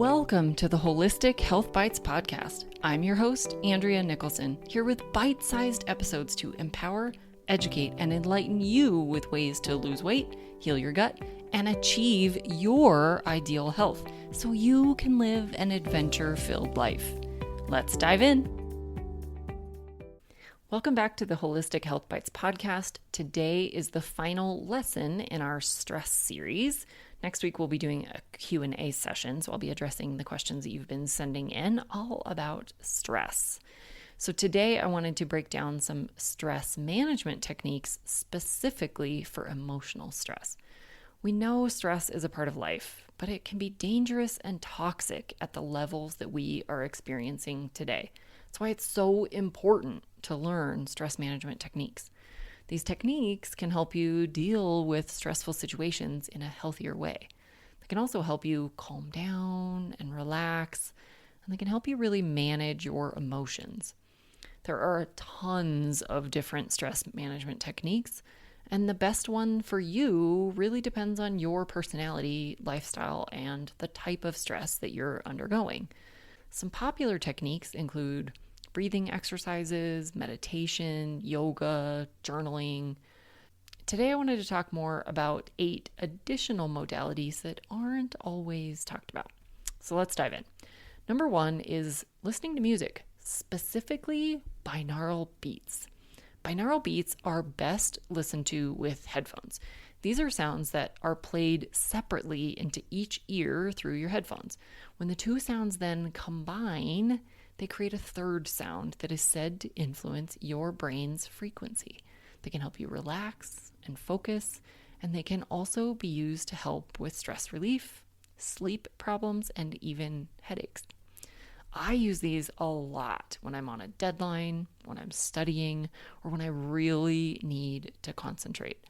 Welcome to the Holistic Health Bites podcast. I'm your host, Andrea Nicholson, here with bite-sized episodes to empower, educate, and enlighten you with ways to lose weight, heal your gut, and achieve your ideal health so you can live an adventure-filled life. Let's dive in. Welcome back to the Holistic Health Bites podcast. Today is the final lesson in our stress series. Next week, we'll be doing a Q&A session, so I'll be addressing the questions that you've been sending in all about stress. So today, I wanted to break down some stress management techniques specifically for emotional stress. We know stress is a part of life, but it can be dangerous and toxic at the levels that we are experiencing today. That's why it's so important to learn stress management techniques. These techniques can help you deal with stressful situations in a healthier way. They can also help you calm down and relax, and they can help you really manage your emotions. There are tons of different stress management techniques, and the best one for you really depends on your personality, lifestyle, and the type of stress that you're undergoing. Some popular techniques include breathing exercises, meditation, yoga, journaling. Today, I wanted to talk more about 8 additional modalities that aren't always talked about. So let's dive in. Number 1 is listening to music, specifically binaural beats. Binaural beats are best listened to with headphones. These are sounds that are played separately into each ear through your headphones. When the two sounds then combine, they create a third sound that is said to influence your brain's frequency. They can help you relax and focus, and they can also be used to help with stress relief, sleep problems, and even headaches. I use these a lot when I'm on a deadline, when I'm studying, or when I really need to concentrate.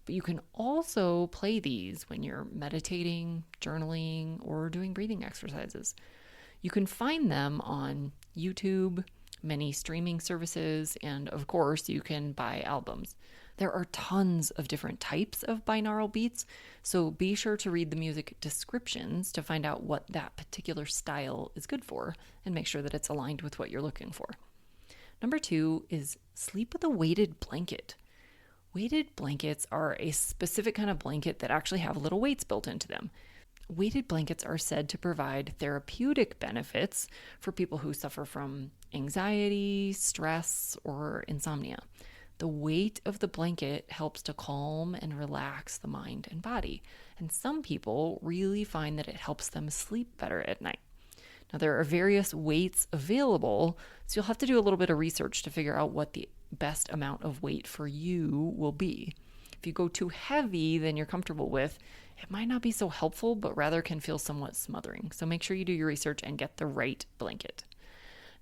But you can also play these when you're meditating, journaling, or doing breathing exercises. You can find them on YouTube, many streaming services, and of course, you can buy albums. There are tons of different types of binaural beats, so be sure to read the music descriptions to find out what that particular style is good for and make sure that it's aligned with what you're looking for. Number 2 is sleep with a weighted blanket. Weighted blankets are a specific kind of blanket that actually have little weights built into them. Weighted blankets are said to provide therapeutic benefits for people who suffer from anxiety, stress, or insomnia. The weight of the blanket helps to calm and relax the mind and body, and some people really find that it helps them sleep better at night. Now, there are various weights available, so you'll have to do a little bit of research to figure out what the best amount of weight for you will be. If you go too heavy than you're comfortable with, it might not be so helpful, but rather can feel somewhat smothering. So make sure you do your research and get the right blanket.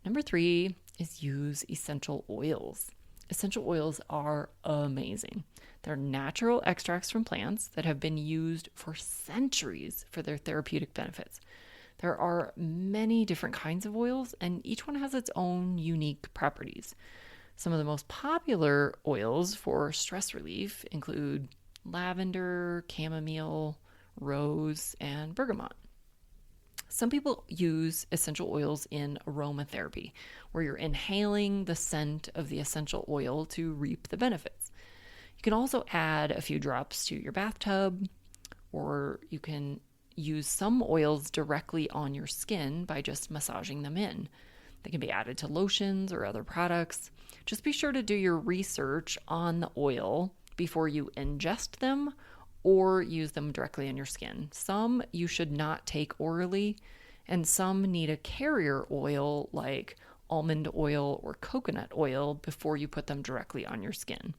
Number 3 is use essential oils. Essential oils are amazing. They're natural extracts from plants that have been used for centuries for their therapeutic benefits. There are many different kinds of oils, and each one has its own unique properties. Some of the most popular oils for stress relief include lavender, chamomile, rose, and bergamot. Some people use essential oils in aromatherapy, where you're inhaling the scent of the essential oil to reap the benefits. You can also add a few drops to your bathtub, or you can use some oils directly on your skin by just massaging them in. They can be added to lotions or other products. Just be sure to do your research on the oil before you ingest them or use them directly on your skin. Some you should not take orally, and some need a carrier oil like almond oil or coconut oil before you put them directly on your skin.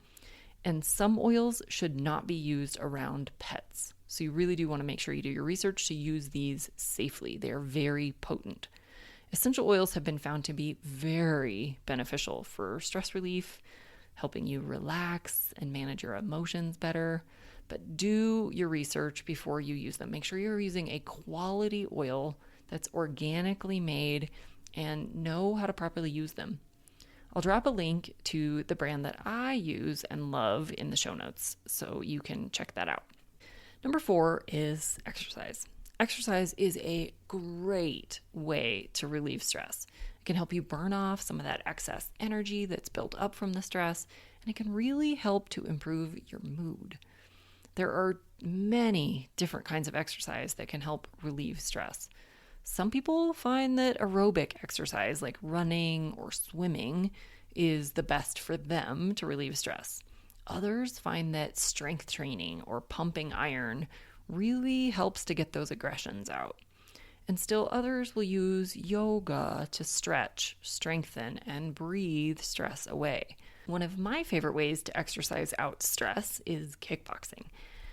And some oils should not be used around pets. So you really do want to make sure you do your research to use these safely. They are very potent. Essential oils have been found to be very beneficial for stress relief, helping you relax and manage your emotions better. But do your research before you use them. Make sure you're using a quality oil that's organically made and know how to properly use them. I'll drop a link to the brand that I use and love in the show notes, so you can check that out. Number 4 is exercise. Exercise is a great way to relieve stress. It can help you burn off some of that excess energy that's built up from the stress, and it can really help to improve your mood. There are many different kinds of exercise that can help relieve stress. Some people find that aerobic exercise like running or swimming is the best for them to relieve stress. Others find that strength training or pumping iron really helps to get those aggressions out. And still others will use yoga to stretch, strengthen, and breathe stress away. One of my favorite ways to exercise out stress is kickboxing.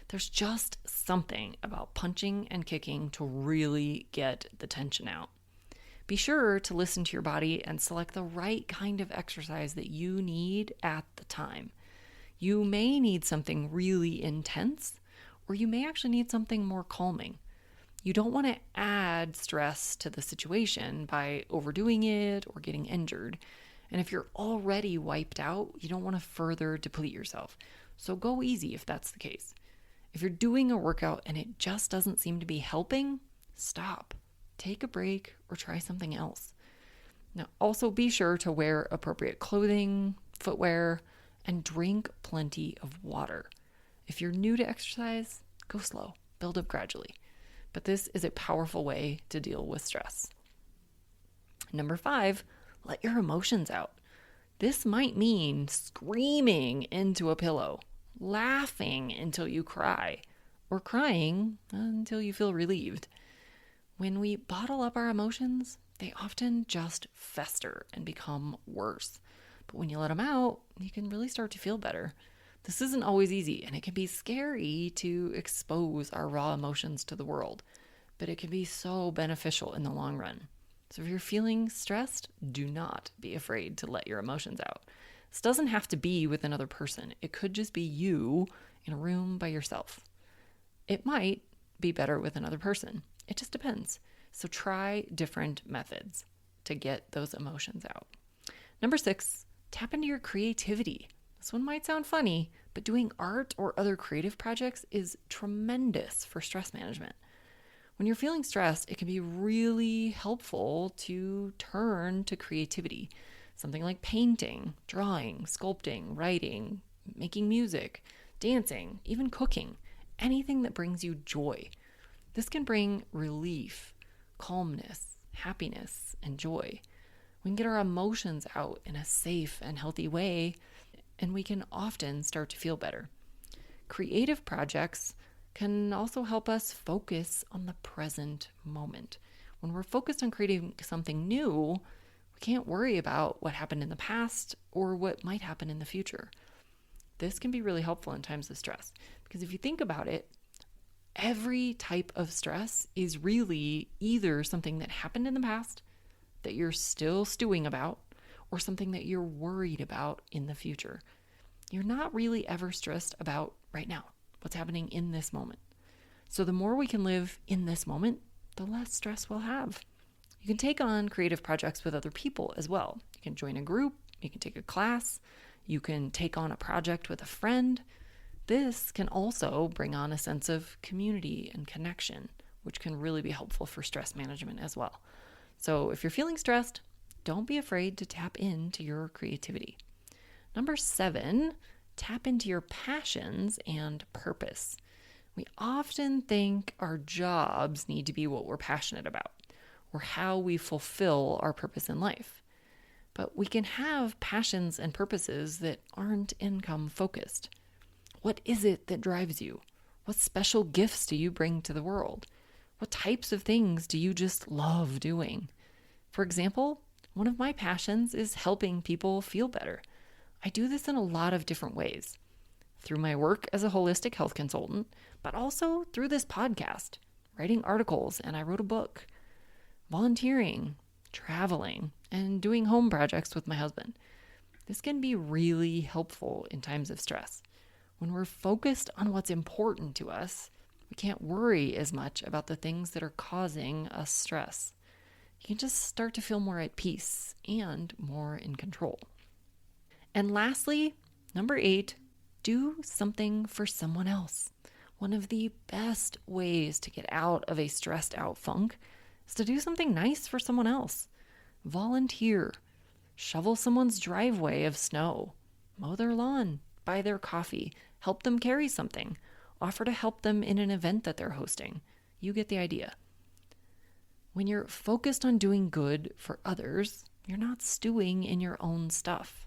There's just something about punching and kicking to really get the tension out. Be sure to listen to your body and select the right kind of exercise that you need at the time. You may need something really intense, or you may actually need something more calming. You don't want to add stress to the situation by overdoing it or getting injured. And if you're already wiped out, you don't want to further deplete yourself. So go easy if that's the case. If you're doing a workout and it just doesn't seem to be helping, stop. Take a break or try something else. Now, also be sure to wear appropriate clothing, footwear, and drink plenty of water. If you're new to exercise, go slow, build up gradually. But this is a powerful way to deal with stress. Number 5, let your emotions out. This might mean screaming into a pillow, laughing until you cry, or crying until you feel relieved. When we bottle up our emotions, they often just fester and become worse. But when you let them out, you can really start to feel better. This isn't always easy, and it can be scary to expose our raw emotions to the world, but it can be so beneficial in the long run. So if you're feeling stressed, do not be afraid to let your emotions out. This doesn't have to be with another person. It could just be you in a room by yourself. It might be better with another person. It just depends. So try different methods to get those emotions out. Number 6, tap into your creativity. This one might sound funny, but doing art or other creative projects is tremendous for stress management. When you're feeling stressed, it can be really helpful to turn to creativity. Something like painting, drawing, sculpting, writing, making music, dancing, even cooking. Anything that brings you joy. This can bring relief, calmness, happiness, and joy. We can get our emotions out in a safe and healthy way, and we can often start to feel better. Creative projects can also help us focus on the present moment. When we're focused on creating something new, we can't worry about what happened in the past or what might happen in the future. This can be really helpful in times of stress, because if you think about it, every type of stress is really either something that happened in the past that you're still stewing about, or something that you're worried about in the future. You're not really ever stressed about right now, what's happening in this moment. So the more we can live in this moment, the less stress we'll have. You can take on creative projects with other people as well. You can join a group, you can take a class, you can take on a project with a friend. This can also bring on a sense of community and connection, which can really be helpful for stress management as well. So if you're feeling stressed, don't be afraid to tap into your creativity. Number 7, tap into your passions and purpose. We often think our jobs need to be what we're passionate about or how we fulfill our purpose in life. But we can have passions and purposes that aren't income focused. What is it that drives you? What special gifts do you bring to the world? What types of things do you just love doing? For example, one of my passions is helping people feel better. I do this in a lot of different ways. Through my work as a holistic health consultant, but also through this podcast, writing articles, and I wrote a book, volunteering, traveling, and doing home projects with my husband. This can be really helpful in times of stress. When we're focused on what's important to us, we can't worry as much about the things that are causing us stress. You can just start to feel more at peace and more in control. And lastly, number 8, do something for someone else. One of the best ways to get out of a stressed out funk is to do something nice for someone else. Volunteer. Shovel someone's driveway of snow. Mow their lawn. Buy their coffee. Help them carry something. Offer to help them in an event that they're hosting. You get the idea. When you're focused on doing good for others, you're not stewing in your own stuff.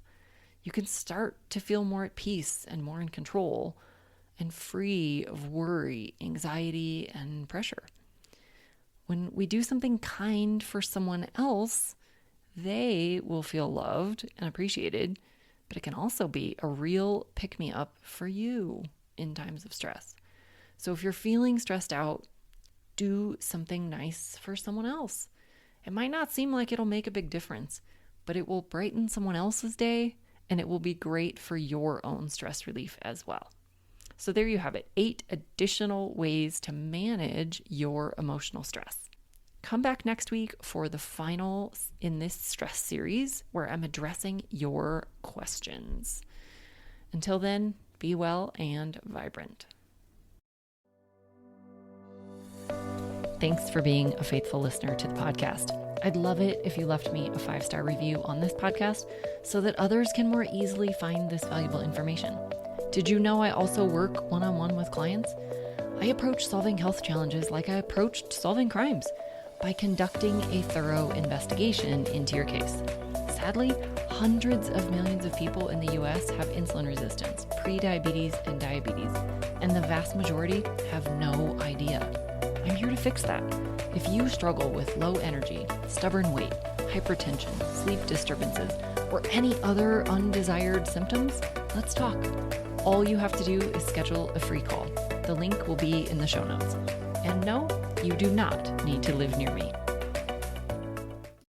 You can start to feel more at peace and more in control and free of worry, anxiety, and pressure. When we do something kind for someone else, they will feel loved and appreciated, but it can also be a real pick-me-up for you in times of stress. So if you're feeling stressed out, do something nice for someone else. It might not seem like it'll make a big difference, but it will brighten someone else's day, and it will be great for your own stress relief as well. So there you have it, 8 additional ways to manage your emotional stress. Come back next week for the final in this stress series where I'm addressing your questions. Until then, be well and vibrant. Thanks for being a faithful listener to the podcast. I'd love it if you left me a 5-star review on this podcast so that others can more easily find this valuable information. Did you know I also work one-on-one with clients? I approach solving health challenges like I approached solving crimes, by conducting a thorough investigation into your case. Sadly, hundreds of millions of people in the US have insulin resistance, prediabetes, and diabetes, and the vast majority have no idea. I'm here to fix that. If you struggle with low energy, stubborn weight, hypertension, sleep disturbances, or any other undesired symptoms, let's talk. All you have to do is schedule a free call. The link will be in the show notes. And no, you do not need to live near me.